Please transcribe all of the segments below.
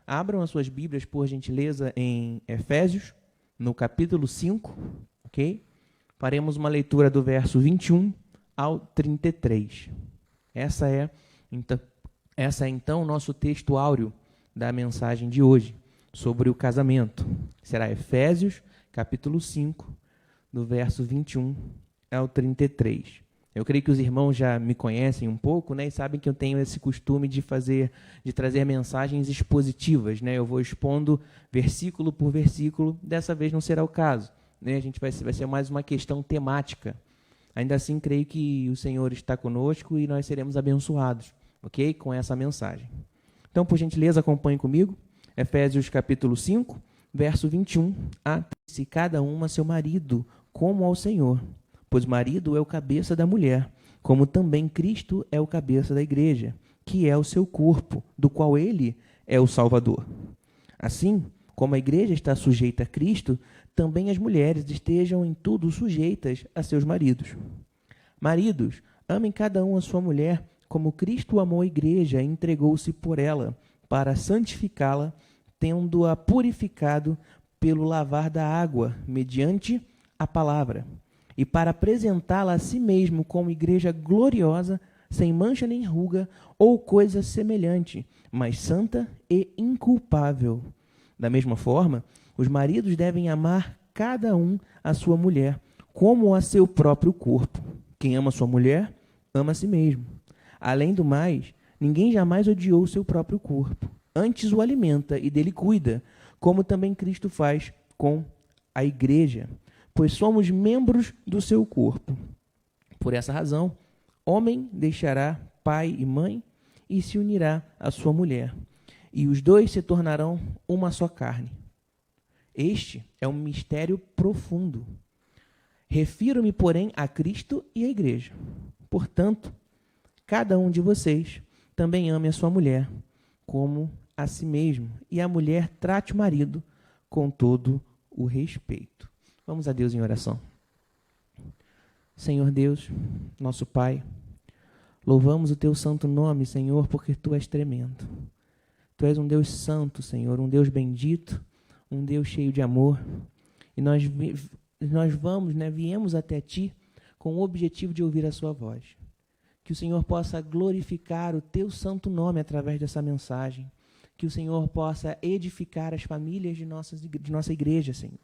Abram as suas Bíblias, por gentileza, em Efésios, no capítulo 5, ok? Faremos uma leitura do verso 21 ao 33. Essa é, então, o nosso texto áureo da mensagem de hoje, sobre o casamento. Será Efésios, capítulo 5, do verso 21 ao 33. Eu creio que os irmãos já me conhecem um pouco, né, e sabem que eu tenho esse costume de trazer mensagens expositivas, né? Eu vou expondo versículo por versículo. Dessa vez não será o caso, né? Vai ser mais uma questão temática. Ainda assim, creio que o Senhor está conosco e nós seremos abençoados, ok? Com essa mensagem. Então, por gentileza, acompanhe comigo. Efésios capítulo 5, verso 21. Se cada um a seu marido, como ao Senhor. Pois o marido é o cabeça da mulher, como também Cristo é o cabeça da igreja, que é o seu corpo, do qual ele é o Salvador. Assim, como a igreja está sujeita a Cristo, também as mulheres estejam em tudo sujeitas a seus maridos. Maridos, amem cada um a sua mulher, como Cristo amou a igreja e entregou-se por ela, para santificá-la, tendo-a purificado pelo lavar da água, mediante a palavra, e para apresentá-la a si mesmo como igreja gloriosa, sem mancha nem ruga, ou coisa semelhante, mas santa e inculpável. Da mesma forma, os maridos devem amar cada um a sua mulher, como a seu próprio corpo. Quem ama sua mulher, ama a si mesmo. Além do mais, ninguém jamais odiou seu próprio corpo. Antes o alimenta e dele cuida, como também Cristo faz com a igreja, pois somos membros do seu corpo. Por essa razão, homem deixará pai e mãe e se unirá à sua mulher, e os dois se tornarão uma só carne. Este é um mistério profundo. Refiro-me, porém, a Cristo e à igreja. Portanto, cada um de vocês também ame a sua mulher como a si mesmo, e a mulher trate o marido com todo o respeito. Vamos a Deus em oração. Senhor Deus, nosso Pai, louvamos o teu santo nome, Senhor, porque tu és tremendo. Tu és um Deus santo, Senhor, um Deus bendito, um Deus cheio de amor. E nós viemos até ti com o objetivo de ouvir a sua voz. Que o Senhor possa glorificar o teu santo nome através dessa mensagem. Que o Senhor possa edificar as famílias de nossa igreja, Senhor.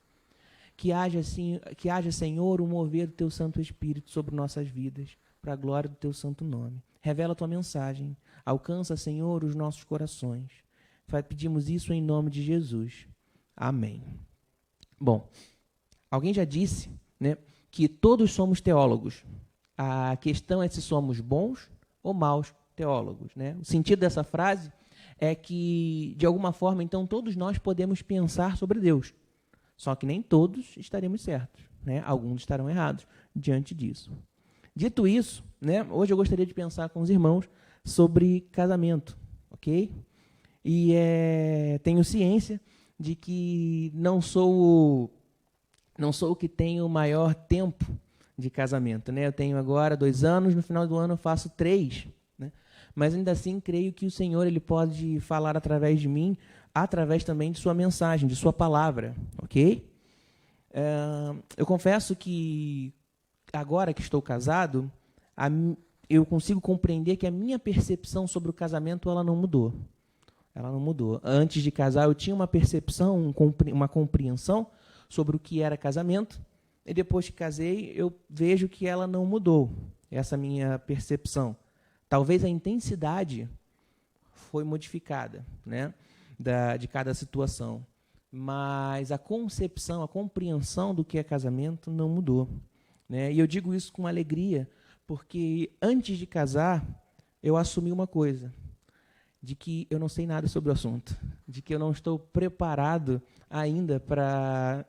Que haja, Senhor, o mover do teu Santo Espírito sobre nossas vidas, para a glória do teu santo nome. Revela a tua mensagem. Alcança, Senhor, os nossos corações. Pedimos isso em nome de Jesus. Amém. Bom, alguém já disse, né, que todos somos teólogos. A questão é se somos bons ou maus teólogos, né? O sentido dessa frase é que, de alguma forma, então, todos nós podemos pensar sobre Deus. Só que nem todos estaremos certos, né? Alguns estarão errados diante disso. Dito isso, né, hoje eu gostaria de pensar com os irmãos sobre casamento, ok? E tenho ciência de que não sou o que tenho o maior tempo de casamento, né? Eu tenho agora 2 anos, no final do ano eu faço 3, né? Mas ainda assim creio que o Senhor ele pode falar através de mim, através também de sua mensagem, de sua palavra, ok? Eu confesso que agora que estou casado, eu consigo compreender que a minha percepção sobre o casamento ela não mudou. Ela não mudou. Antes de casar, eu tinha uma percepção, uma compreensão sobre o que era casamento, e depois que casei, eu vejo que ela não mudou, essa minha percepção. Talvez a intensidade foi modificada, né, de cada situação, mas a concepção, a compreensão do que é casamento não mudou, né? E eu digo isso com alegria, porque antes de casar, eu assumi uma coisa, de que eu não sei nada sobre o assunto, de que eu não estou preparado ainda para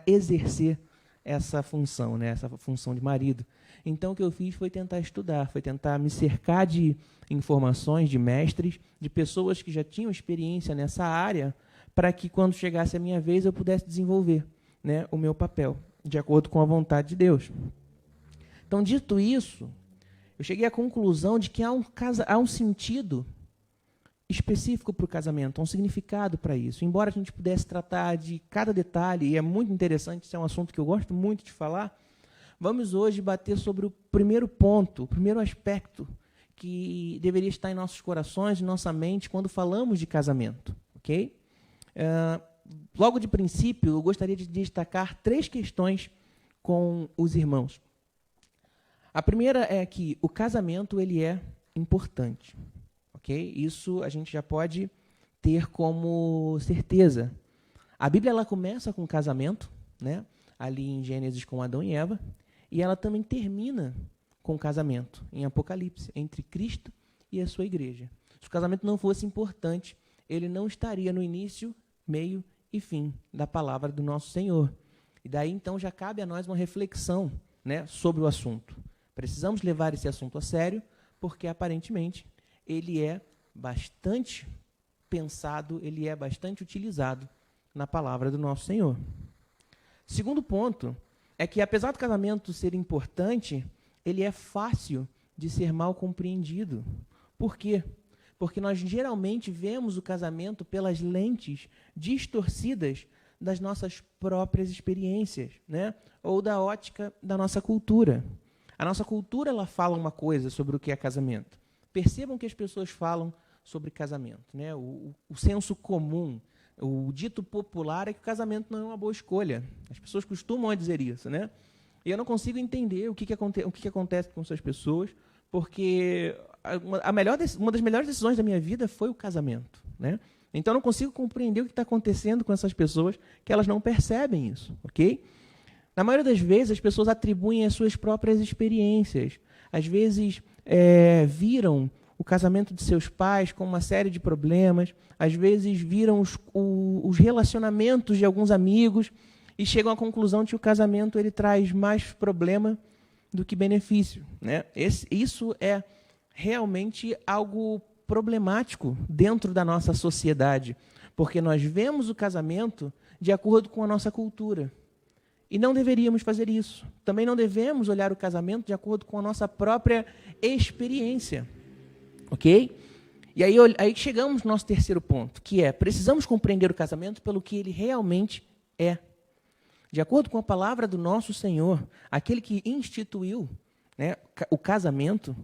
exercer essa função, né? Essa função de marido. Então, o que eu fiz foi tentar estudar, foi tentar me cercar de informações, de mestres, de pessoas que já tinham experiência nessa área, para que, quando chegasse a minha vez, eu pudesse desenvolver, né, o meu papel, de acordo com a vontade de Deus. Então, dito isso, eu cheguei à conclusão de que há um sentido específico para o casamento, há um significado para isso. Embora a gente pudesse tratar de cada detalhe, e é muito interessante, isso é um assunto que eu gosto muito de falar, vamos hoje bater sobre o primeiro ponto, o primeiro aspecto que deveria estar em nossos corações, em nossa mente, quando falamos de casamento. Ok? Logo de princípio, eu gostaria de destacar 3 questões com os irmãos. A primeira é que o casamento ele é importante. Okay? Isso a gente já pode ter como certeza. A Bíblia ela começa com o casamento, né? Ali em Gênesis com Adão e Eva, e ela também termina com o casamento, em Apocalipse, entre Cristo e a sua igreja. Se o casamento não fosse importante, ele não estaria no início, meio e fim da palavra do nosso Senhor. E daí, então, já cabe a nós uma reflexão, né, sobre o assunto. Precisamos levar esse assunto a sério, porque, aparentemente, ele é bastante pensado, ele é bastante utilizado na palavra do nosso Senhor. Segundo ponto é que, apesar do casamento ser importante, ele é fácil de ser mal compreendido. Por quê? Porque nós geralmente vemos o casamento pelas lentes distorcidas das nossas próprias experiências, né? Ou da ótica da nossa cultura. A nossa cultura ela fala uma coisa sobre o que é casamento. Percebam que as pessoas falam sobre casamento, né? O senso comum, o dito popular é que o casamento não é uma boa escolha. As pessoas costumam dizer isso, né? E eu não consigo entender o que acontece com essas pessoas, porque uma das melhores decisões da minha vida foi o casamento, né? Então eu não consigo compreender o que está acontecendo com essas pessoas, que elas não percebem isso, ok? Na maioria das vezes, as pessoas atribuem as suas próprias experiências. Às vezes, viram o casamento de seus pais com uma série de problemas, às vezes viram os relacionamentos de alguns amigos e chegam à conclusão de que o casamento ele traz mais problema do que benefício, né? Isso é realmente algo problemático dentro da nossa sociedade, porque nós vemos o casamento de acordo com a nossa cultura. E não deveríamos fazer isso. Também não devemos olhar o casamento de acordo com a nossa própria experiência. Ok? E aí chegamos no nosso terceiro ponto, que é, precisamos compreender o casamento pelo que ele realmente é. De acordo com a palavra do nosso Senhor, aquele que instituiu, né, o casamento,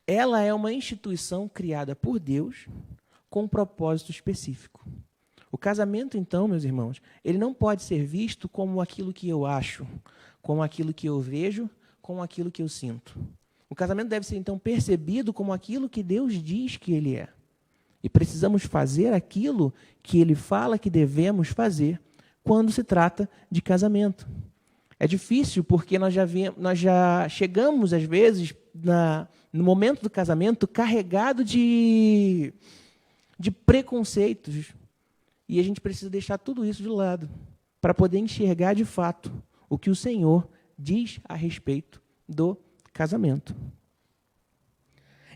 ela é uma instituição criada por Deus com um propósito específico. O casamento, então, meus irmãos, ele não pode ser visto como aquilo que eu acho, como aquilo que eu vejo, como aquilo que eu sinto. O casamento deve ser, então, percebido como aquilo que Deus diz que ele é. E precisamos fazer aquilo que ele fala que devemos fazer quando se trata de casamento. É difícil porque nós já chegamos, às vezes, no momento do casamento, carregado de preconceitos. E a gente precisa deixar tudo isso de lado para poder enxergar de fato o que o Senhor diz a respeito do casamento.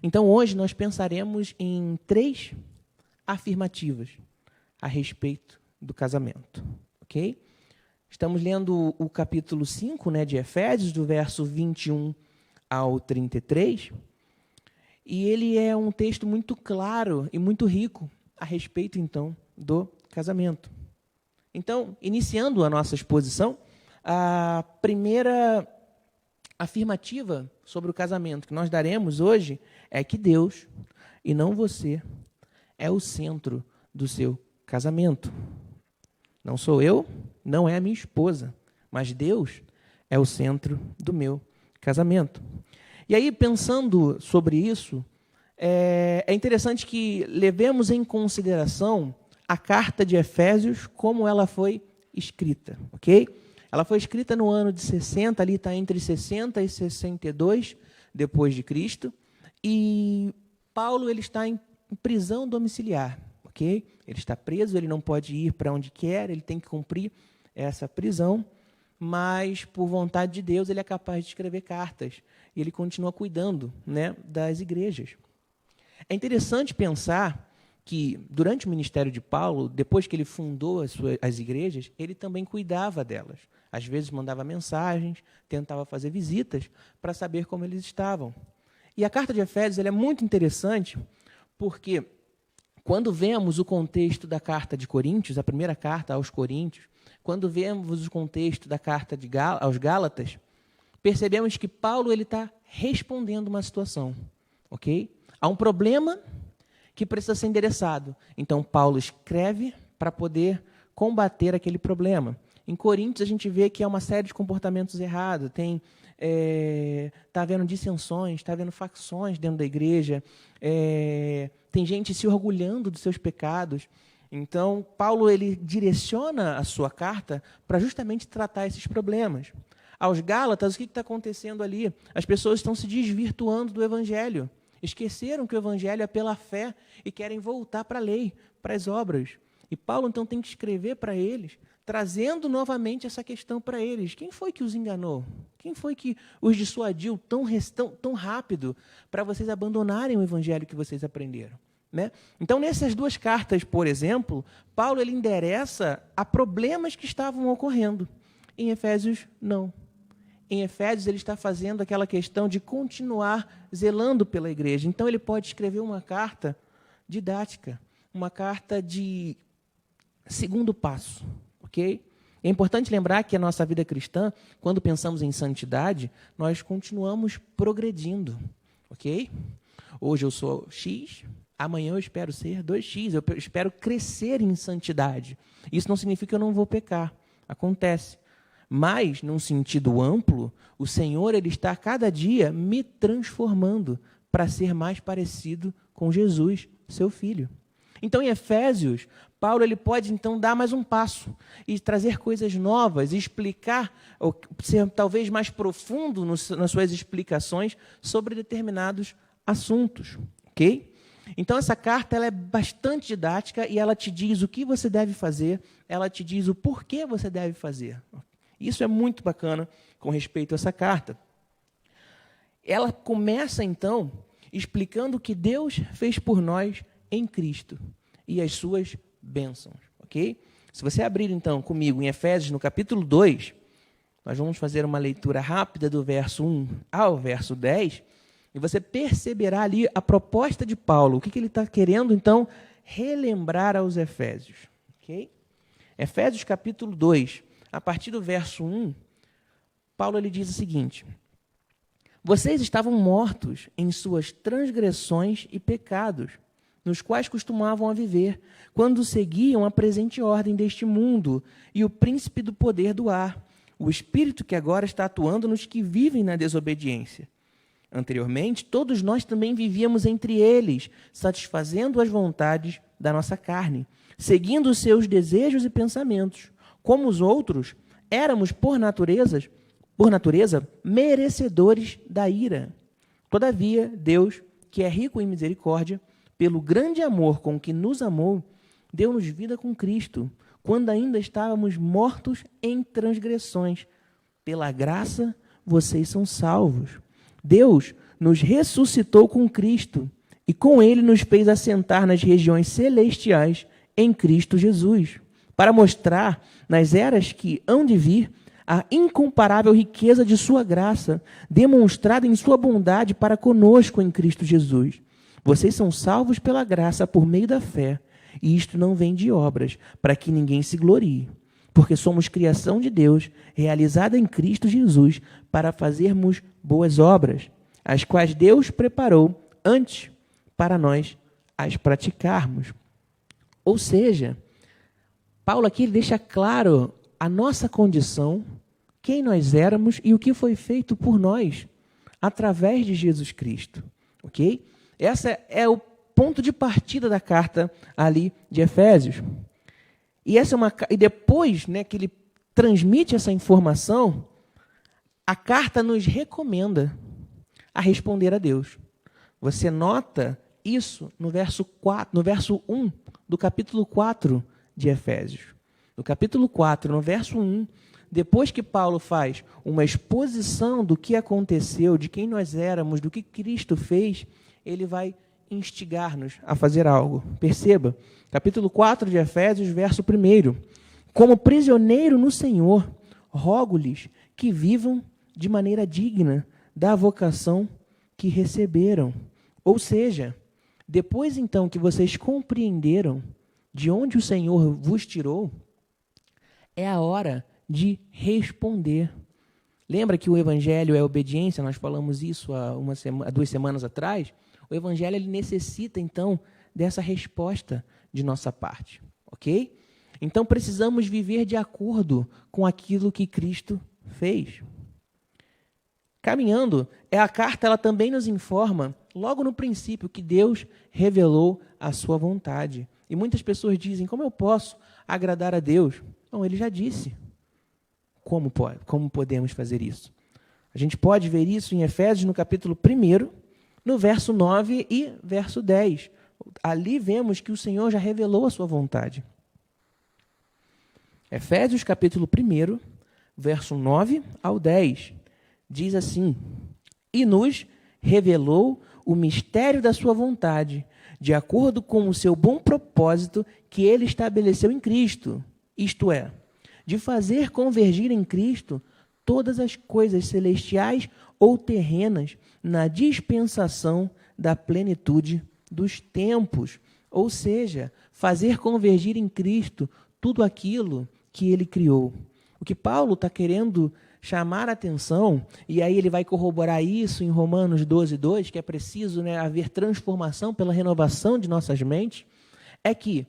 Então, hoje nós pensaremos em 3 afirmativas a respeito do casamento. Ok? Estamos lendo o capítulo 5, né, de Efésios, do verso 21 ao 33, e ele é um texto muito claro e muito rico a respeito, então, do casamento. Então, iniciando a nossa exposição, a primeira afirmativa sobre o casamento que nós daremos hoje é que Deus, e não você, é o centro do seu casamento. Não sou eu, não é a minha esposa, mas Deus é o centro do meu casamento. E aí, pensando sobre isso, é interessante que levemos em consideração a carta de Efésios como ela foi escrita, ok? Ela foi escrita no ano de 60, ali está entre 60 e 62 depois de Cristo, e Paulo ele está em prisão domiciliar, ok? Ele está preso, ele não pode ir para onde quer, ele tem que cumprir essa prisão, mas por vontade de Deus ele é capaz de escrever cartas e ele continua cuidando, né, das igrejas. É interessante pensar que, durante o ministério de Paulo, depois que ele fundou as igrejas, ele também cuidava delas. Às vezes mandava mensagens, tentava fazer visitas para saber como eles estavam. E a carta de Efésios ela é muito interessante porque Quando vemos o contexto da carta de Coríntios, a primeira carta aos Coríntios, quando vemos o contexto da carta aos Gálatas, percebemos que Paulo está respondendo uma situação, ok? Há um problema que precisa ser endereçado. Então, Paulo escreve para poder combater aquele problema. Em Coríntios, a gente vê que há uma série de comportamentos errados. Está havendo dissensões, está havendo facções dentro da igreja, tem gente se orgulhando dos seus pecados. Então, Paulo ele direciona a sua carta para justamente tratar esses problemas. Aos Gálatas, o que está acontecendo ali? As pessoas estão se desvirtuando do Evangelho. Esqueceram que o Evangelho é pela fé e querem voltar para a lei, para as obras. E Paulo, então, tem que escrever para eles, trazendo novamente essa questão para eles. Quem foi que os enganou? Quem foi que os dissuadiu tão rápido para vocês abandonarem o Evangelho que vocês aprenderam? Né? Então, nessas duas cartas, por exemplo, Paulo ele endereça a problemas que estavam ocorrendo. Em Efésios, não. Em Efésios, ele está fazendo aquela questão de continuar zelando pela igreja. Então, ele pode escrever uma carta didática, uma carta de segundo passo. Okay? É importante lembrar que a nossa vida cristã, quando pensamos em santidade, nós continuamos progredindo. Okay? Hoje eu sou X, amanhã eu espero ser 2X, eu espero crescer em santidade. Isso não significa que eu não vou pecar. Acontece. Mas, num sentido amplo, o Senhor ele está cada dia me transformando para ser mais parecido com Jesus, seu Filho. Então, em Efésios, Paulo ele pode então dar mais um passo e trazer coisas novas, e explicar, ou ser talvez mais profundo nas suas explicações sobre determinados assuntos. Ok? Então, essa carta ela é bastante didática e ela te diz o que você deve fazer, ela te diz o porquê você deve fazer. Isso é muito bacana com respeito a essa carta. Ela começa, então, explicando o que Deus fez por nós em Cristo e as suas bênçãos. Ok? Se você abrir, então, comigo em Efésios, no capítulo 2, nós vamos fazer uma leitura rápida do verso 1 ao verso 10, e você perceberá ali a proposta de Paulo, o que ele está querendo, então, relembrar aos Efésios. Ok? Efésios, capítulo 2, a partir do verso 1, Paulo ele diz o seguinte: vocês estavam mortos em suas transgressões e pecados, nos quais costumavam a viver, quando seguiam a presente ordem deste mundo e o príncipe do poder do ar, o espírito que agora está atuando nos que vivem na desobediência. Anteriormente, todos nós também vivíamos entre eles, satisfazendo as vontades da nossa carne, seguindo os seus desejos e pensamentos. Como os outros, éramos, por natureza, merecedores da ira. Todavia, Deus, que é rico em misericórdia, pelo grande amor com que nos amou, deu-nos vida com Cristo, quando ainda estávamos mortos em transgressões. Pela graça, vocês são salvos. Deus nos ressuscitou com Cristo e com Ele nos fez assentar nas regiões celestiais em Cristo Jesus, para mostrar nas eras que hão de vir a incomparável riqueza de sua graça, demonstrada em sua bondade para conosco em Cristo Jesus. Vocês são salvos pela graça por meio da fé, e isto não vem de obras, para que ninguém se glorie, porque somos criação de Deus, realizada em Cristo Jesus, para fazermos boas obras, as quais Deus preparou antes para nós as praticarmos. Ou seja, Paulo aqui deixa claro a nossa condição, quem nós éramos e o que foi feito por nós através de Jesus Cristo. Ok? Esse é o ponto de partida da carta ali de Efésios. E depois, né, que ele transmite essa informação, a carta nos recomenda a responder a Deus. Você nota isso no verso 1 do capítulo 4 de Efésios. No capítulo 4, no verso 1, depois que Paulo faz uma exposição do que aconteceu, de quem nós éramos, do que Cristo fez, ele vai instigar-nos a fazer algo. Perceba, capítulo 4 de Efésios, verso 1. Como prisioneiro no Senhor, rogo-lhes que vivam de maneira digna da vocação que receberam. Ou seja, Depois, então, que vocês compreenderam de onde o Senhor vos tirou, é a hora de responder. Lembra que o Evangelho é obediência? Nós falamos isso há 2 semanas atrás. O Evangelho ele necessita, então, dessa resposta de nossa parte. Ok? Então, precisamos viver de acordo com aquilo que Cristo fez. Caminhando, a carta ela também nos informa, logo no princípio, que Deus revelou a sua vontade. E muitas pessoas dizem, como eu posso agradar a Deus? Não, ele já disse. Como podemos fazer isso? A gente pode ver isso em Efésios, no capítulo 1, no verso 9 e verso 10. Ali vemos que o Senhor já revelou a sua vontade. Efésios, capítulo 1, verso 9 ao 10. Diz assim: e nos revelou o mistério da sua vontade, de acordo com o seu bom propósito que ele estabeleceu em Cristo, isto é, de fazer convergir em Cristo todas as coisas celestiais ou terrenas na dispensação da plenitude dos tempos, ou seja, fazer convergir em Cristo tudo aquilo que ele criou. O que Paulo está querendo chamar a atenção, e aí ele vai corroborar isso em Romanos 12, 2, que é preciso, haver transformação pela renovação de nossas mentes, é que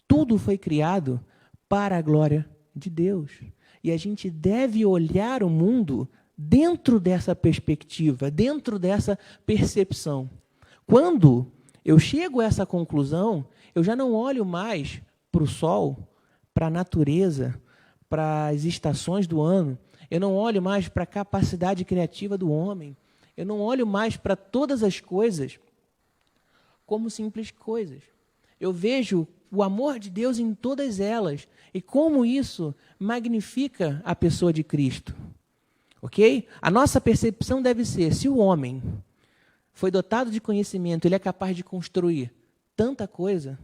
tudo foi criado para a glória de Deus. E a gente deve olhar o mundo dentro dessa perspectiva, dentro dessa percepção. Quando eu chego a essa conclusão, eu já não olho mais para o sol, para a natureza, para as estações do ano, eu não olho mais para a capacidade criativa do homem, eu não olho mais para todas as coisas como simples coisas. Eu vejo o amor de Deus em todas elas e como isso magnifica a pessoa de Cristo. Ok? A nossa percepção deve ser, se o homem foi dotado de conhecimento, ele é capaz de construir tanta coisa,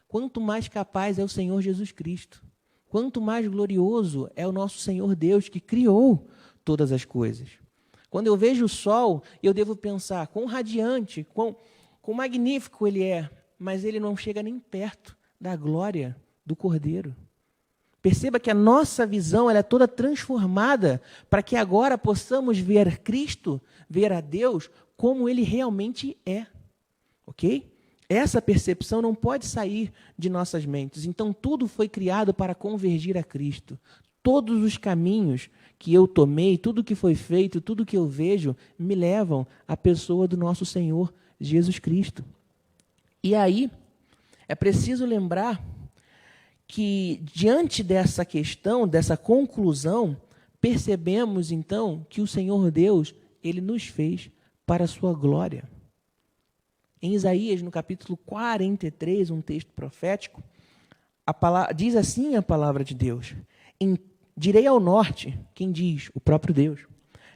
quanto mais capaz é o Senhor Jesus Cristo. Quanto mais glorioso é o nosso Senhor Deus, que criou todas as coisas. Quando eu vejo o sol, eu devo pensar quão radiante, quão magnífico ele é, mas ele não chega nem perto da glória do Cordeiro. Perceba que a nossa visão ela é toda transformada para que agora possamos ver Cristo, ver a Deus, como ele realmente é. Ok? Essa percepção não pode sair de nossas mentes. Então, tudo foi criado para convergir a Cristo. Todos os caminhos que eu tomei, tudo que foi feito, tudo que eu vejo, me levam à pessoa do nosso Senhor Jesus Cristo. E aí, é preciso lembrar que, diante dessa questão, dessa conclusão, percebemos, então, que o Senhor Deus, ele nos fez para a sua glória. Em Isaías, no capítulo 43, um texto profético, diz assim a palavra de Deus: direi ao norte, quem diz? O próprio Deus.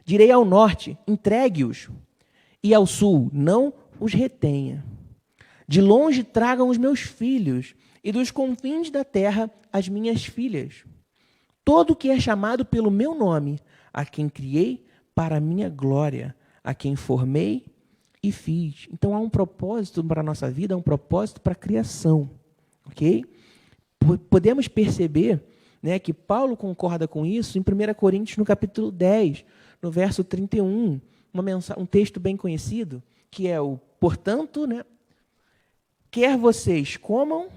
Direi ao norte, entregue-os, e ao sul, não os retenha. De longe tragam os meus filhos, e dos confins da terra as minhas filhas. Todo que é chamado pelo meu nome, a quem criei para a minha glória, a quem formei e fiz. Então, há um propósito para a nossa vida, há um propósito para a criação. Ok? Podemos perceber que Paulo concorda com isso em 1 Coríntios, no capítulo 10, no verso 31, um texto bem conhecido, que é o, portanto, quer vocês comam,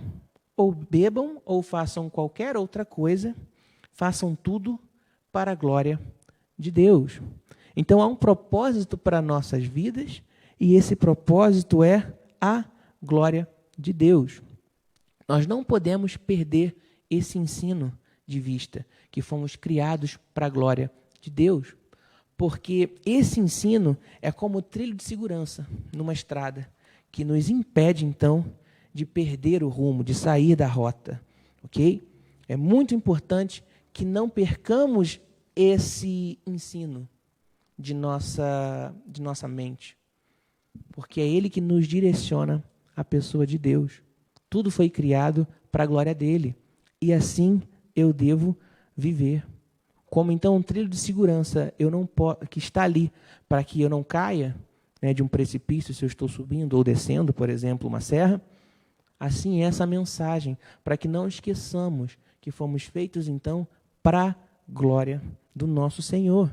ou bebam, ou façam qualquer outra coisa, façam tudo para a glória de Deus. Então, há um propósito para nossas vidas, e esse propósito é a glória de Deus. Nós não podemos perder esse ensino de vista, que fomos criados para a glória de Deus, porque esse ensino é como o trilho de segurança numa estrada, que nos impede, então, de perder o rumo, de sair da rota. Ok? É muito importante que não percamos esse ensino de nossa mente, porque é ele que nos direciona à pessoa de Deus. Tudo foi criado para a glória dele, e assim eu devo viver. Como então um trilho de segurança que está ali para que eu não caia, né, de um precipício, se eu estou subindo ou descendo, por exemplo, uma serra. Assim é essa mensagem, para que não esqueçamos que fomos feitos, então, para a glória do nosso Senhor.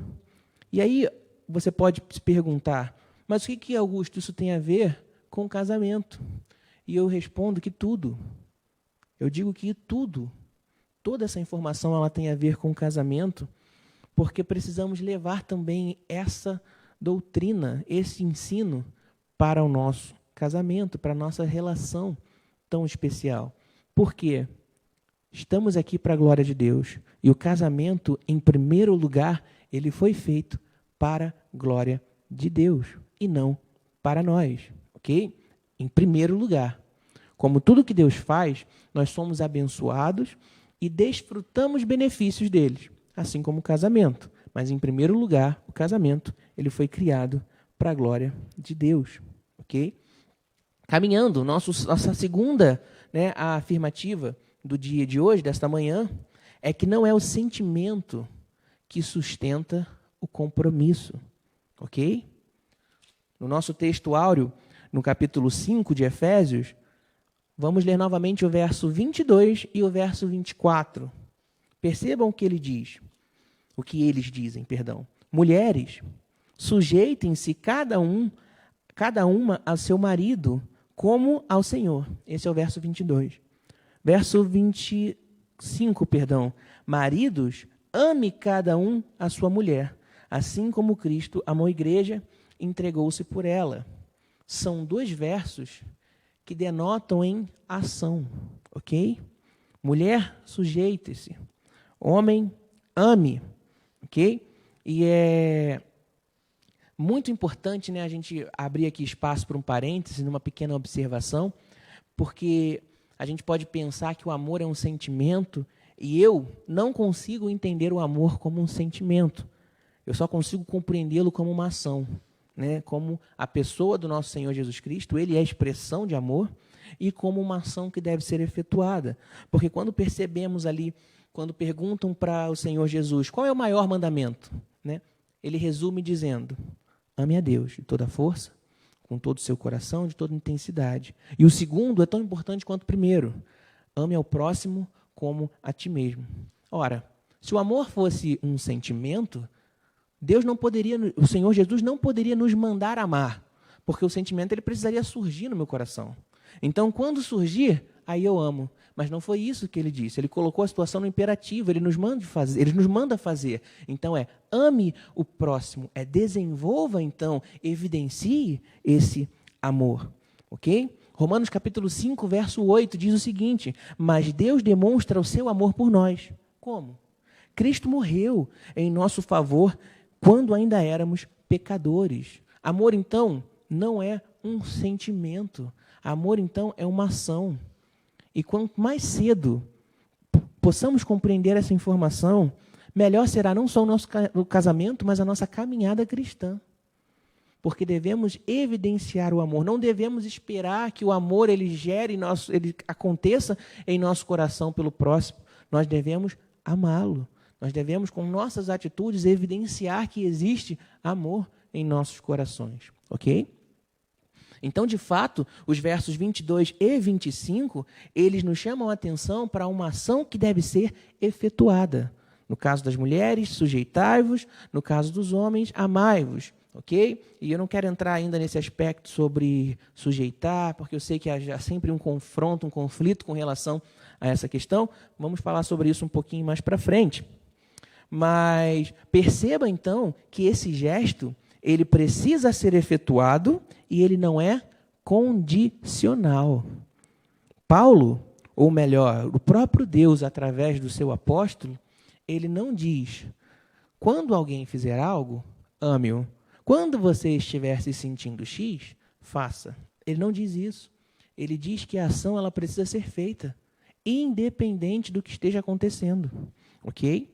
E aí você pode se perguntar, mas o que, Augusto, isso tem a ver com o casamento? E eu respondo que tudo. Eu digo que tudo. Toda essa informação ela tem a ver com o casamento, porque precisamos levar também essa doutrina, esse ensino para o nosso casamento, para a nossa relação tão especial. Por quê? Estamos aqui para a glória de Deus. E o casamento, em primeiro lugar, ele foi feito para a glória de Deus e não para nós, ok? Em primeiro lugar. Como tudo que Deus faz, nós somos abençoados e desfrutamos benefícios deles, assim como o casamento. Mas, em primeiro lugar, o casamento ele foi criado para a glória de Deus, ok? Caminhando, nossa segunda, né, a afirmativa do dia de hoje, desta manhã, é que não é o sentimento que sustenta o compromisso, ok? No nosso texto áureo, no capítulo 5 de Efésios, vamos ler novamente o verso 22 e o verso 24. Percebam o que ele diz, o que eles dizem, perdão. Mulheres, sujeitem-se cada uma ao seu marido, como ao Senhor. Esse é o verso 22. Verso 25, perdão. Maridos, ame cada um a sua mulher, assim como Cristo amou a igreja e entregou-se por ela. São dois versos que denotam em ação, ok? Mulher, sujeite-se. Homem, ame, ok? E é muito importante, né, a gente abrir aqui espaço para um parêntese, numa pequena observação, porque a gente pode pensar que o amor é um sentimento e eu não consigo entender o amor como um sentimento. Eu só consigo compreendê-lo como uma ação, né? Como a pessoa do nosso Senhor Jesus Cristo, ele é a expressão de amor e como uma ação que deve ser efetuada. Porque quando percebemos ali, quando perguntam para o Senhor Jesus, qual é o maior mandamento? Né? Ele resume dizendo, ame a Deus de toda a força, com todo o seu coração, de toda intensidade. E o segundo é tão importante quanto o primeiro. Ame ao próximo como a ti mesmo. Ora, se o amor fosse um sentimento, Deus não poderia, o Senhor Jesus não poderia nos mandar amar, porque o sentimento ele precisaria surgir no meu coração. Então, quando surgir, aí eu amo. Mas não foi isso que ele disse. Ele colocou a situação no imperativo, ele nos manda fazer. Então ame o próximo, desenvolva então, evidencie esse amor, ok? Romanos capítulo 5, verso 8 diz o seguinte, mas Deus demonstra o seu amor por nós. Como? Cristo morreu em nosso favor quando ainda éramos pecadores. Amor, então, não é um sentimento. Amor, então, é uma ação. E quanto mais cedo possamos compreender essa informação, melhor será não só o nosso casamento, mas a nossa caminhada cristã. Porque devemos evidenciar o amor. Não devemos esperar que o amor ele aconteça em nosso coração pelo próximo. Nós devemos amá-lo. Nós devemos, com nossas atitudes, evidenciar que existe amor em nossos corações. Ok? Então, de fato, os versos 22 e 25, eles nos chamam a atenção para uma ação que deve ser efetuada. No caso das mulheres, sujeitai-vos. No caso dos homens, amai-vos. Ok? E eu não quero entrar ainda nesse aspecto sobre sujeitar, porque eu sei que há sempre um confronto, um conflito com relação a essa questão. Vamos falar sobre isso um pouquinho mais para frente. Mas perceba, então, que esse gesto, ele precisa ser efetuado e ele não é condicional. Paulo, ou melhor, o próprio Deus, através do seu apóstolo, ele não diz, quando alguém fizer algo, ame-o. Quando você estiver se sentindo X, faça. Ele não diz isso. Ele diz que a ação ela precisa ser feita, independente do que esteja acontecendo. Ok?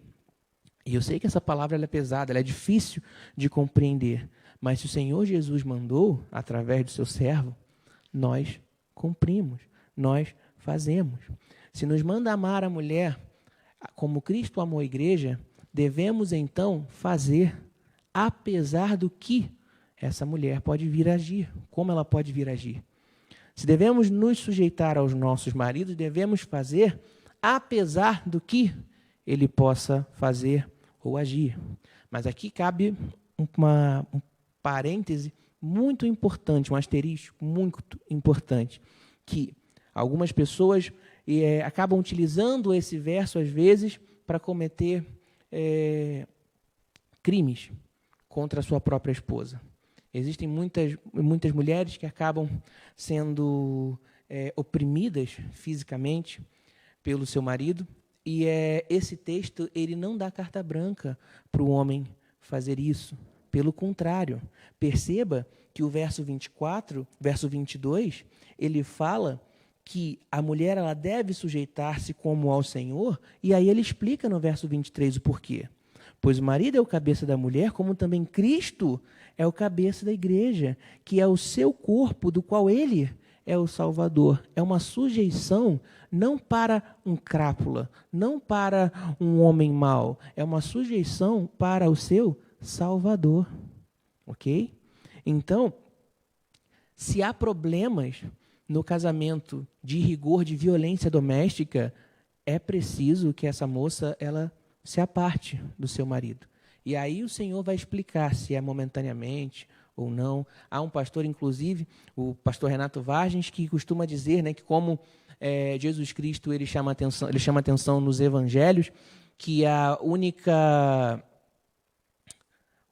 E eu sei que essa palavra ela é pesada, ela é difícil de compreender. Mas se o Senhor Jesus mandou, através do seu servo, nós cumprimos, nós fazemos. Se nos manda amar a mulher como Cristo amou a igreja, devemos então fazer, apesar do que essa mulher pode vir a agir, como ela pode vir a agir. Se devemos nos sujeitar aos nossos maridos, devemos fazer apesar do que ele possa fazer ou agir. Mas aqui cabe um parêntese muito importante, um asterisco muito importante, que algumas pessoas acabam utilizando esse verso, às vezes, para cometer crimes contra a sua própria esposa. Existem muitas mulheres que acabam sendo oprimidas fisicamente pelo seu marido, e esse texto ele não dá carta branca para o homem fazer isso. Pelo contrário, perceba que o verso 24, verso 22, ele fala que a mulher ela deve sujeitar-se como ao Senhor, e aí ele explica no verso 23 o porquê. Pois o marido é o cabeça da mulher, como também Cristo é o cabeça da igreja, que é o seu corpo, do qual ele é o Salvador. É uma sujeição não para um crápula, não para um homem mau, é uma sujeição para o seu Salvador. Ok? Então, se há problemas no casamento de rigor de violência doméstica, é preciso que essa moça ela se aparte do seu marido. E aí o Senhor vai explicar se é momentaneamente ou não. Há um pastor, inclusive, o pastor Renato Vargens, que costuma dizer, né, que como Jesus Cristo ele chama atenção nos evangelhos, que o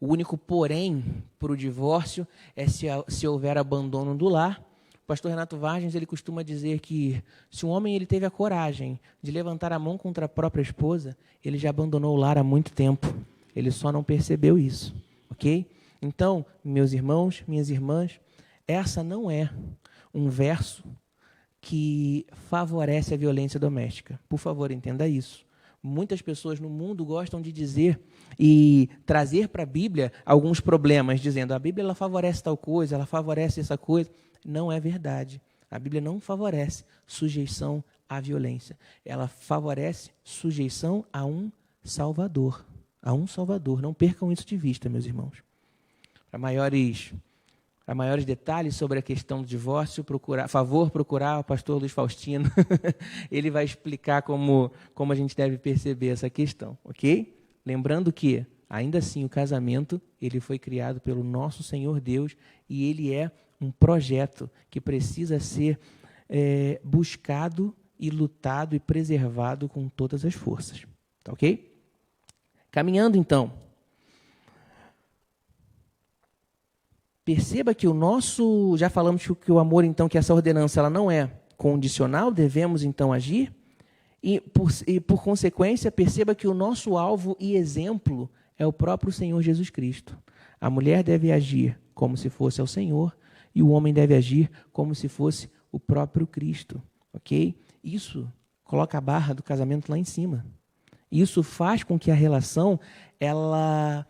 único porém para o divórcio é se houver abandono do lar. O pastor Renato Vargens ele costuma dizer que se um homem ele teve a coragem de levantar a mão contra a própria esposa, ele já abandonou o lar há muito tempo. Ele só não percebeu isso, ok? Então, meus irmãos, minhas irmãs, essa não é um verso que favorece a violência doméstica. Por favor, entenda isso. Muitas pessoas no mundo gostam de dizer e trazer para a Bíblia alguns problemas, dizendo a Bíblia ela favorece tal coisa, ela favorece essa coisa. Não é verdade. A Bíblia não favorece sujeição à violência. Ela favorece sujeição a um Salvador. A um Salvador. Não percam isso de vista, meus irmãos. Para maiores detalhes sobre a questão do divórcio, procurar o pastor Luiz Faustino. Ele vai explicar como a gente deve perceber essa questão, ok? Lembrando que, ainda assim, o casamento ele foi criado pelo nosso Senhor Deus e ele é um projeto que precisa ser buscado e lutado e preservado com todas as forças, tá ok? Caminhando, então. Perceba que já falamos que o amor, então, que essa ordenança ela não é condicional, devemos, então, agir, e por consequência, perceba que o nosso alvo e exemplo é o próprio Senhor Jesus Cristo. A mulher deve agir como se fosse ao Senhor, e o homem deve agir como se fosse o próprio Cristo, ok? Isso coloca a barra do casamento lá em cima. Isso faz com que a relação ela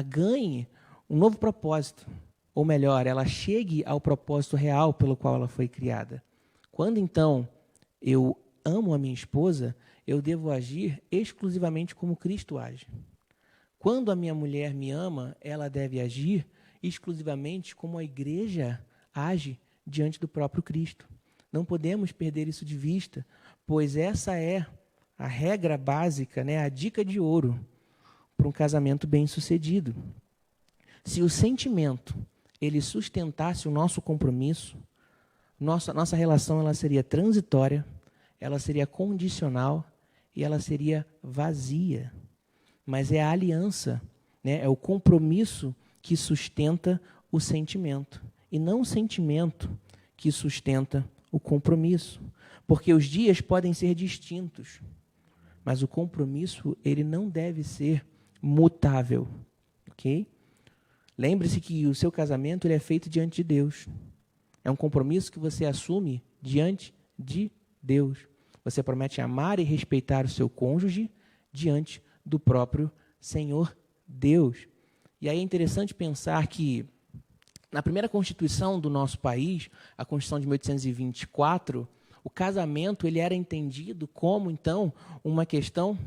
ganhe um novo propósito. Ou melhor, ela chegue ao propósito real pelo qual ela foi criada. Quando, então, eu amo a minha esposa, eu devo agir exclusivamente como Cristo age. Quando a minha mulher me ama, ela deve agir exclusivamente como a igreja age diante do próprio Cristo. Não podemos perder isso de vista, pois essa é a regra básica, né, a dica de ouro para um casamento bem-sucedido. Se o sentimento ele sustentasse o nosso compromisso, nossa relação ela seria transitória, ela seria condicional e ela seria vazia. Mas é a aliança, né, é o compromisso que sustenta o sentimento, e não o sentimento que sustenta o compromisso. Porque os dias podem ser distintos, mas o compromisso ele não deve ser mutável, ok? Lembre-se que o seu casamento ele é feito diante de Deus. É um compromisso que você assume diante de Deus. Você promete amar e respeitar o seu cônjuge diante do próprio Senhor Deus. E aí é interessante pensar que na primeira Constituição do nosso país, a Constituição de 1824, o casamento ele era entendido como, então, uma questão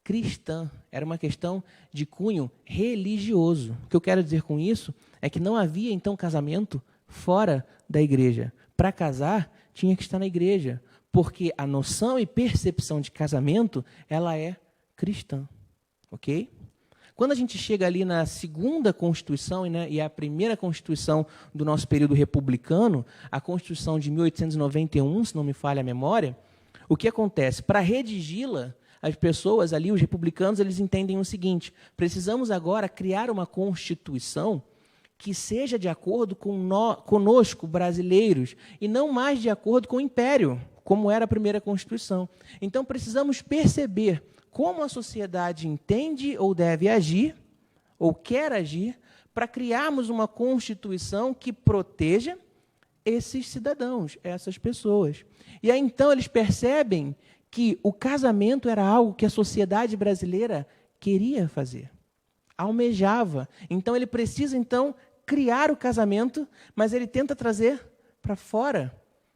cristã, era uma questão de cunho religioso. O que eu quero dizer com isso é que não havia, então, casamento fora da igreja. Para casar, tinha que estar na igreja, porque a noção e percepção de casamento, ela é cristã, ok? Quando a gente chega ali na segunda Constituição, e a primeira Constituição do nosso período republicano, a Constituição de 1891, se não me falha a memória, o que acontece? Para redigi-la, as pessoas ali, os republicanos, eles entendem o seguinte: precisamos agora criar uma Constituição que seja de acordo com conosco, brasileiros, e não mais de acordo com o Império, como era a primeira Constituição. Então, precisamos perceber como a sociedade entende ou deve agir, ou quer agir, para criarmos uma Constituição que proteja esses cidadãos, essas pessoas. E aí, então, eles percebem que o casamento era algo que a sociedade brasileira queria fazer, almejava. Então, ele precisa, então, criar o casamento, mas ele tenta trazer para fora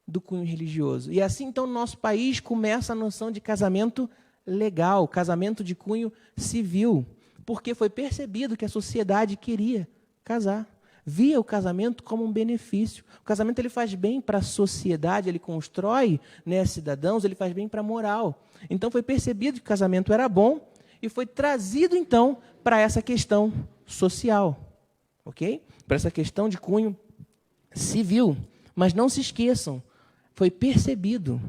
do cunho religioso. E assim, então, no nosso país começa a noção de casamento legal, casamento de cunho civil, porque foi percebido que a sociedade queria casar, via o casamento como um benefício. O casamento ele faz bem para a sociedade, ele constrói, né, cidadãos, ele faz bem para a moral. Então foi percebido que o casamento era bom e foi trazido então para essa questão social, ok? Para essa questão de cunho civil. Mas não se esqueçam, foi percebido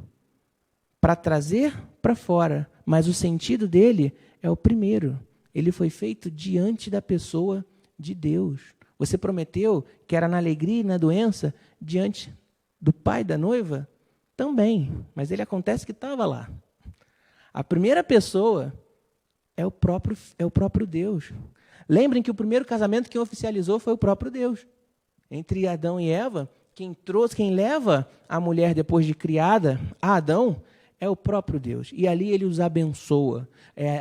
para trazer para fora, mas o sentido dele é o primeiro. Ele foi feito diante da pessoa de Deus. Você prometeu que era na alegria e na doença, diante do pai da noiva? Também, mas ele acontece que estava lá. A primeira pessoa é o próprio Deus. Lembrem que o primeiro casamento quem oficializou foi o próprio Deus. Entre Adão e Eva, quem leva a mulher depois de criada, a Adão, é o próprio Deus. E ali ele os abençoa,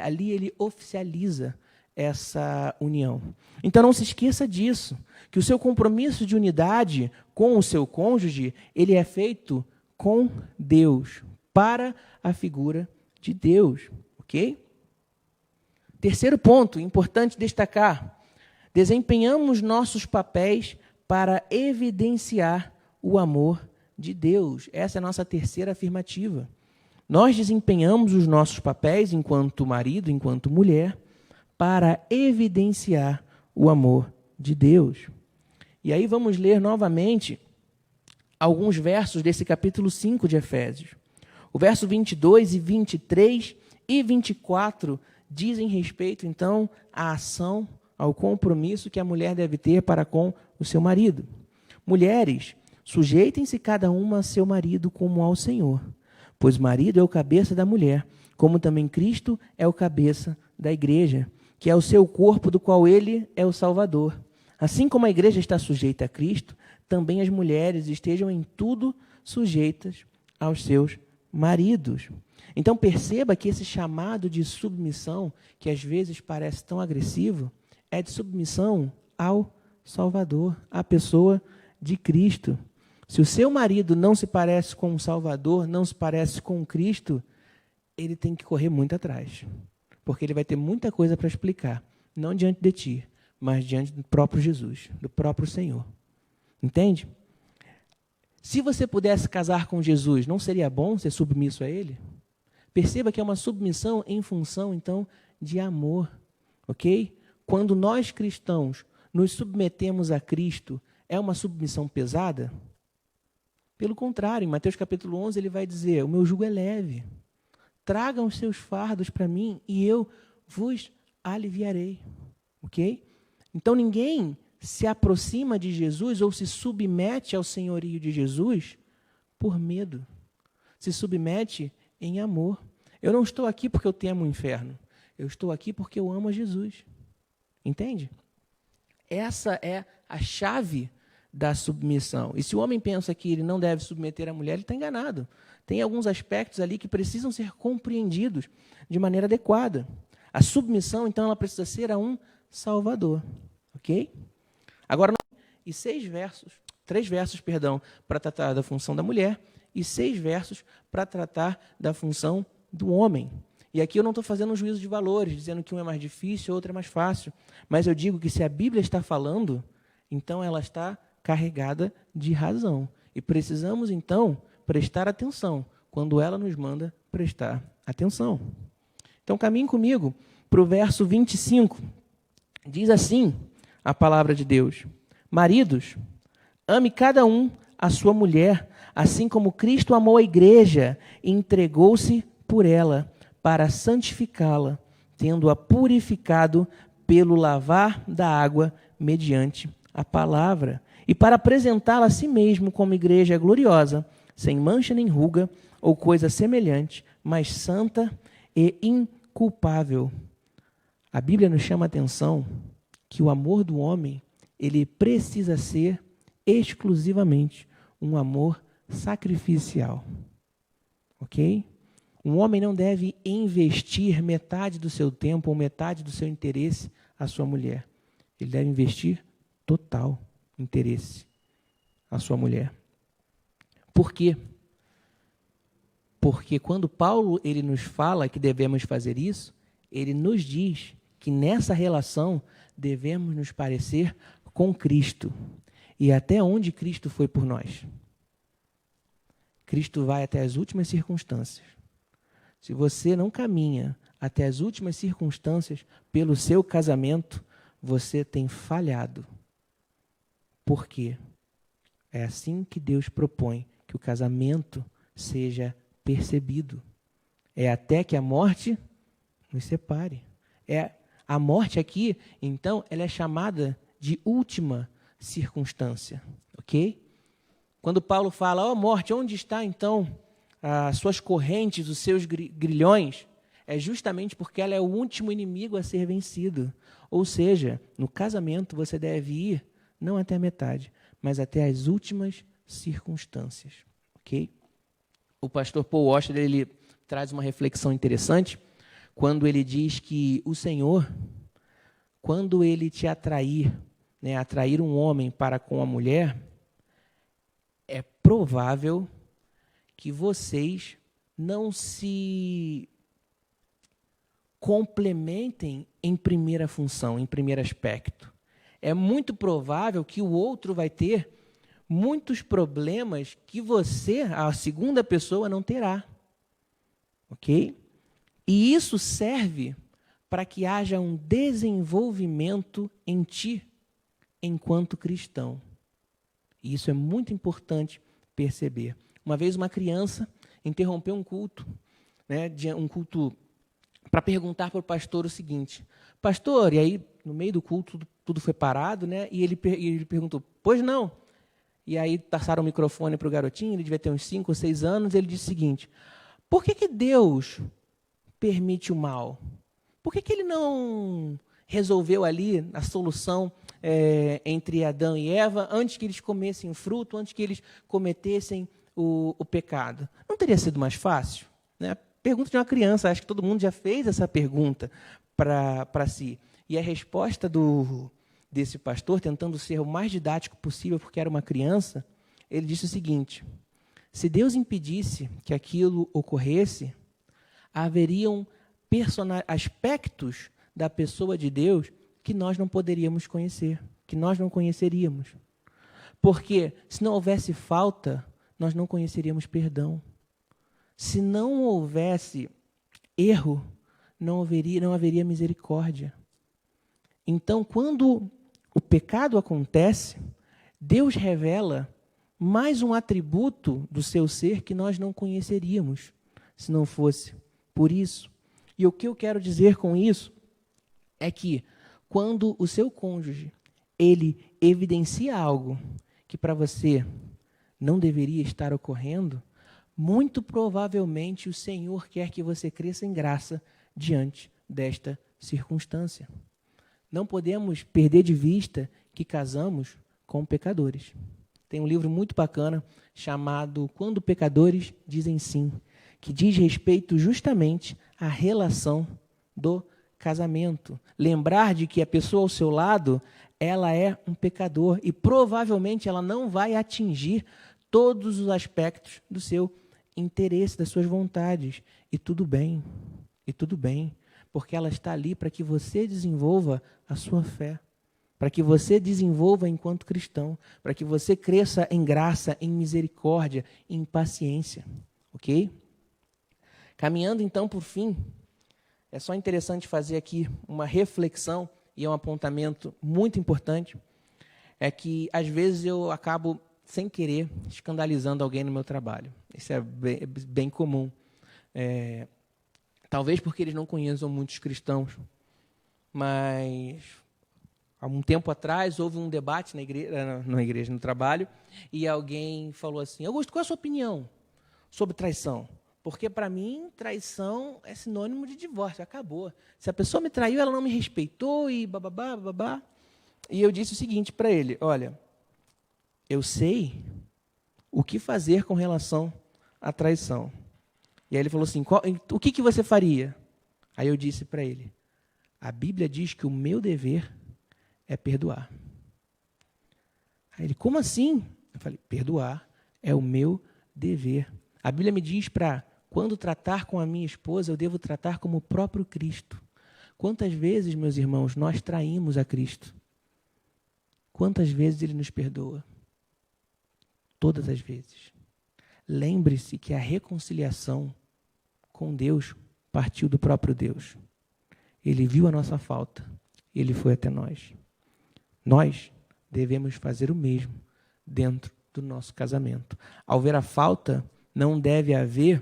ali ele oficializa essa união. Então não se esqueça disso, que o seu compromisso de unidade com o seu cônjuge, ele é feito com Deus, para a figura de Deus, ok? Terceiro ponto, importante destacar, desempenhamos nossos papéis para evidenciar o amor de Deus. Essa é a nossa terceira afirmativa. Nós desempenhamos os nossos papéis enquanto marido, enquanto mulher, para evidenciar o amor de Deus. E aí vamos ler novamente alguns versos desse capítulo 5 de Efésios. O verso 22 e 23 e 24 dizem respeito, então, à ação, ao compromisso que a mulher deve ter para com o seu marido. Mulheres, sujeitem-se cada uma a seu marido como ao Senhor, pois o marido é o cabeça da mulher, como também Cristo é o cabeça da igreja, que é o seu corpo, do qual ele é o Salvador. Assim como a igreja está sujeita a Cristo, também as mulheres estejam em tudo sujeitas aos seus maridos. Então perceba que esse chamado de submissão, que às vezes parece tão agressivo, é de submissão ao Salvador, à pessoa de Cristo. Se o seu marido não se parece com o Salvador, não se parece com Cristo, ele tem que correr muito atrás, porque ele vai ter muita coisa para explicar, não diante de ti, mas diante do próprio Jesus, do próprio Senhor. Entende? Se você pudesse casar com Jesus, não seria bom ser submisso a Ele? Perceba que é uma submissão em função, então, de amor, ok? Quando nós cristãos nos submetemos a Cristo, é uma submissão pesada? Pelo contrário, em Mateus capítulo 11, ele vai dizer, o meu jugo é leve, tragam os seus fardos para mim e eu vos aliviarei, ok? Então ninguém se aproxima de Jesus ou se submete ao senhorio de Jesus por medo, se submete em amor. Eu não estou aqui porque eu temo o inferno, eu estou aqui porque eu amo a Jesus, entende? Essa é a chave da submissão. E se o homem pensa que ele não deve submeter a mulher, ele está enganado. Tem alguns aspectos ali que precisam ser compreendidos de maneira adequada. A submissão, então, ela precisa ser a um Salvador. Ok? Agora, e 3 versos, para tratar da função da mulher e 6 versos para tratar da função do homem. E aqui eu não estou fazendo um juízo de valores, dizendo que um é mais difícil, outro é mais fácil. Mas eu digo que se a Bíblia está falando, então ela está carregada de razão. E precisamos, então, prestar atenção quando ela nos manda prestar atenção. Então, caminhe comigo para o verso 25. Diz assim a palavra de Deus: Maridos, ame cada um a sua mulher, assim como Cristo amou a igreja e entregou-se por ela, para santificá-la, tendo-a purificado pelo lavar da água mediante a palavra, e para apresentá-la a si mesmo como igreja gloriosa, sem mancha nem ruga ou coisa semelhante, mas santa e inculpável. A Bíblia nos chama a atenção que o amor do homem, ele precisa ser exclusivamente um amor sacrificial. Ok? Um homem não deve investir metade do seu tempo ou metade do seu interesse à sua mulher. Ele deve investir total interesse à sua mulher. Por quê? Porque quando Paulo ele nos fala que devemos fazer isso, ele nos diz que nessa relação devemos nos parecer com Cristo. E até onde Cristo foi por nós? Cristo vai até as últimas circunstâncias. Se você não caminha até as últimas circunstâncias pelo seu casamento, você tem falhado. Por quê? É assim que Deus propõe que o casamento seja percebido. É até que a morte nos separe. A morte aqui, então, ela é chamada de última circunstância. Ok? Quando Paulo fala, morte, onde está então as suas correntes, os seus grilhões? É justamente porque ela é o último inimigo a ser vencido. Ou seja, no casamento você deve ir não até a metade, mas até as últimas circunstâncias. Ok? O pastor Paul Washer, ele traz uma reflexão interessante quando ele diz que o Senhor, quando ele te atrair, atrair um homem para com a mulher, é provável que vocês não se complementem em primeira função, em primeiro aspecto. É muito provável que o outro vai ter muitos problemas que você, a segunda pessoa, não terá. Ok? E isso serve para que haja um desenvolvimento em ti, enquanto cristão. E isso é muito importante perceber. Uma vez uma criança interrompeu um culto, para perguntar para o pastor o seguinte: pastor, e aí no meio do culto tudo foi parado, e ele perguntou, pois não? E aí passaram o microfone para o garotinho, ele devia ter uns 5 ou 6 anos, ele disse o seguinte: por que Deus permite o mal? Por que ele não resolveu ali a solução entre Adão e Eva antes que eles comessem o fruto, antes que eles cometessem o pecado? Não teria sido mais fácil? Pergunta de uma criança, acho que todo mundo já fez essa pergunta para si. E a resposta desse pastor, tentando ser o mais didático possível, porque era uma criança, ele disse o seguinte: se Deus impedisse que aquilo ocorresse, haveriam aspectos da pessoa de Deus que nós não poderíamos conhecer, que nós não conheceríamos. Porque se não houvesse falta, nós não conheceríamos perdão. Se não houvesse erro, não haveria misericórdia. Então, quando o pecado acontece, Deus revela mais um atributo do seu ser que nós não conheceríamos, se não fosse por isso. E o que eu quero dizer com isso é que quando o seu cônjuge, ele evidencia algo que para você não deveria estar ocorrendo, muito provavelmente o Senhor quer que você cresça em graça diante desta circunstância. Não podemos perder de vista que casamos com pecadores. Tem um livro muito bacana chamado Quando Pecadores Dizem Sim, que diz respeito justamente à relação do casamento. Lembrar de que a pessoa ao seu lado, ela é um pecador e provavelmente ela não vai atingir todos os aspectos do seu interesse, das suas vontades. E tudo bem. E tudo bem, porque ela está ali para que você desenvolva a sua fé, para que você desenvolva enquanto cristão, para que você cresça em graça, em misericórdia, em paciência, ok? Caminhando então por fim, é só interessante fazer aqui uma reflexão e um apontamento muito importante, é que às vezes eu acabo sem querer escandalizando alguém no meu trabalho. Isso é bem comum. Talvez porque eles não conheçam muitos cristãos, mas há um tempo atrás houve um debate na igreja, no trabalho, e alguém falou assim: Augusto, qual é a sua opinião sobre traição? Porque, para mim, traição é sinônimo de divórcio, acabou. Se a pessoa me traiu, ela não me respeitou e bababá, babá. E eu disse o seguinte para ele: olha, eu sei o que fazer com relação à traição. E aí ele falou assim: o que você faria? Aí eu disse para ele: a Bíblia diz que o meu dever é perdoar. Aí ele: como assim? Eu falei: perdoar é o meu dever. A Bíblia me diz para, quando tratar com a minha esposa, eu devo tratar como o próprio Cristo. Quantas vezes, meus irmãos, nós traímos a Cristo? Quantas vezes Ele nos perdoa? Todas as vezes. Lembre-se que a reconciliação com Deus partiu do próprio Deus. Ele viu a nossa falta, Ele foi até nós. Nós devemos fazer o mesmo dentro do nosso casamento. Ao ver a falta, não deve haver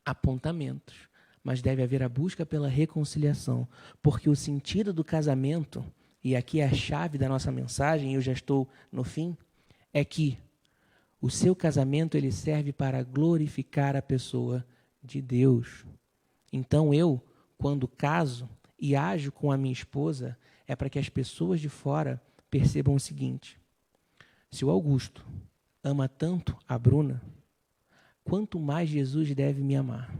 apontamentos, mas deve haver a busca pela reconciliação, porque o sentido do casamento, e aqui é a chave da nossa mensagem, e eu já estou no fim, é que o seu casamento ele serve para glorificar a pessoa de Deus. Então eu, quando caso e ajo com a minha esposa, é para que as pessoas de fora percebam o seguinte: se o Augusto ama tanto a Bruna, quanto mais Jesus deve me amar.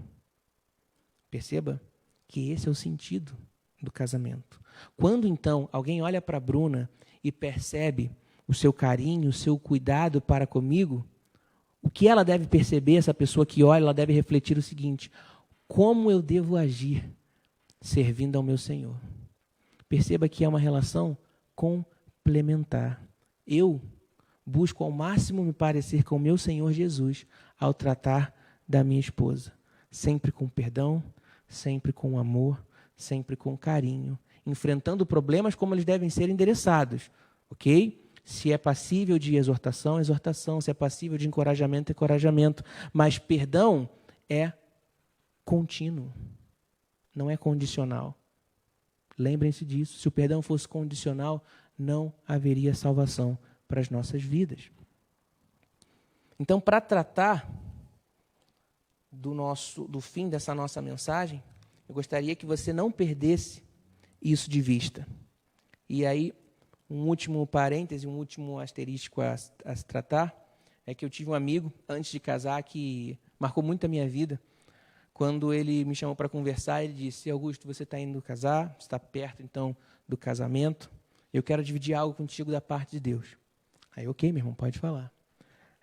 Perceba que esse é o sentido do casamento. Quando então alguém olha para a Bruna e percebe o seu carinho, o seu cuidado para comigo, o que ela deve perceber, essa pessoa que olha, ela deve refletir o seguinte: como eu devo agir servindo ao meu Senhor? Perceba que é uma relação complementar. Eu busco ao máximo me parecer com o meu Senhor Jesus ao tratar da minha esposa, sempre com perdão, sempre com amor, sempre com carinho, enfrentando problemas como eles devem ser endereçados, ok? Se é passível de exortação, exortação. Se é passível de encorajamento, encorajamento. Mas perdão é contínuo, não é condicional. Lembrem-se disso. Se o perdão fosse condicional, não haveria salvação para as nossas vidas. Então, para tratar do fim dessa nossa mensagem, eu gostaria que você não perdesse isso de vista. E aí, um último parêntese, um último asterístico a se tratar, é que eu tive um amigo, antes de casar, que marcou muito a minha vida. Quando ele me chamou para conversar, ele disse: Augusto, você está indo casar, você está perto, então, do casamento. Eu quero dividir algo contigo da parte de Deus. Aí, ok, meu irmão, pode falar.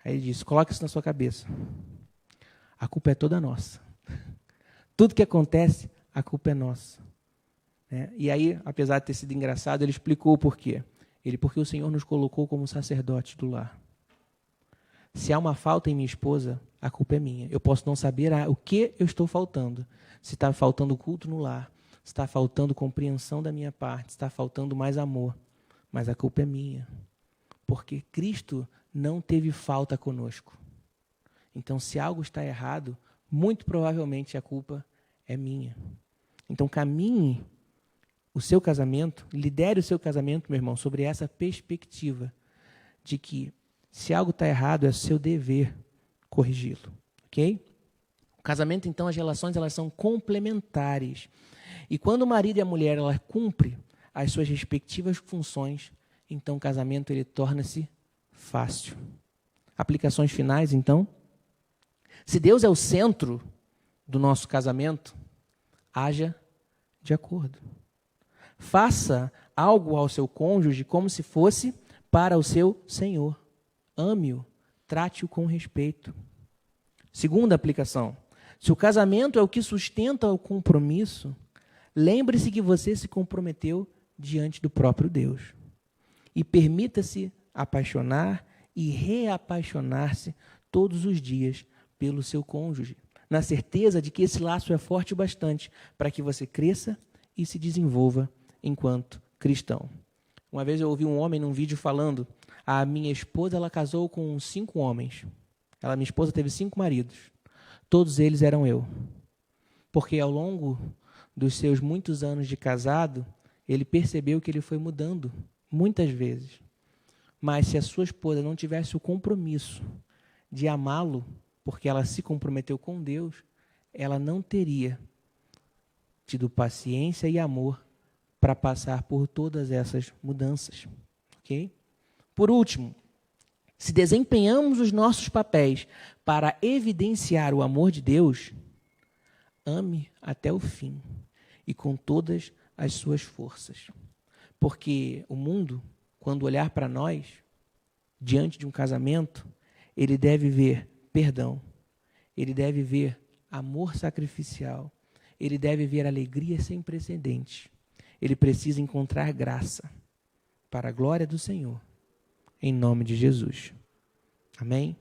Aí ele disse: coloca isso na sua cabeça. A culpa é toda nossa. Tudo que acontece, a culpa é nossa. E aí, apesar de ter sido engraçado, ele explicou o porquê. Porque o Senhor nos colocou como sacerdotes do lar. Se há uma falta em minha esposa, a culpa é minha. Eu posso não saber o que eu estou faltando. Se está faltando culto no lar, se está faltando compreensão da minha parte, se está faltando mais amor. Mas a culpa é minha. Porque Cristo não teve falta conosco. Então, se algo está errado, muito provavelmente a culpa é minha. Então, caminhe o seu casamento, lidere o seu casamento, meu irmão, sobre essa perspectiva de que, se algo está errado, é seu dever corrigi-lo, ok? O casamento, então, as relações, elas são complementares. E quando o marido e a mulher, ela cumpre as suas respectivas funções, então o casamento, ele torna-se fácil. Aplicações finais, então. Se Deus é o centro do nosso casamento, haja de acordo. Faça algo ao seu cônjuge como se fosse para o seu Senhor. Ame-o, trate-o com respeito. Segunda aplicação. Se o casamento é o que sustenta o compromisso, lembre-se que você se comprometeu diante do próprio Deus. E permita-se apaixonar e reapaixonar-se todos os dias pelo seu cônjuge, na certeza de que esse laço é forte o bastante para que você cresça e se desenvolva enquanto cristão. Uma vez eu ouvi um homem num vídeo falando: a minha esposa ela casou com 5 homens. Minha esposa teve 5 maridos. Todos eles eram eu. Porque ao longo dos seus muitos anos de casado, ele percebeu que ele foi mudando muitas vezes. Mas se a sua esposa não tivesse o compromisso de amá-lo, porque ela se comprometeu com Deus, ela não teria tido paciência e amor para passar por todas essas mudanças. Ok? Por último, se desempenhamos os nossos papéis para evidenciar o amor de Deus, ame até o fim e com todas as suas forças. Porque o mundo, quando olhar para nós, diante de um casamento, ele deve ver perdão, ele deve ver amor sacrificial, ele deve ver alegria sem precedentes. Ele precisa encontrar graça para a glória do Senhor, em nome de Jesus. Amém?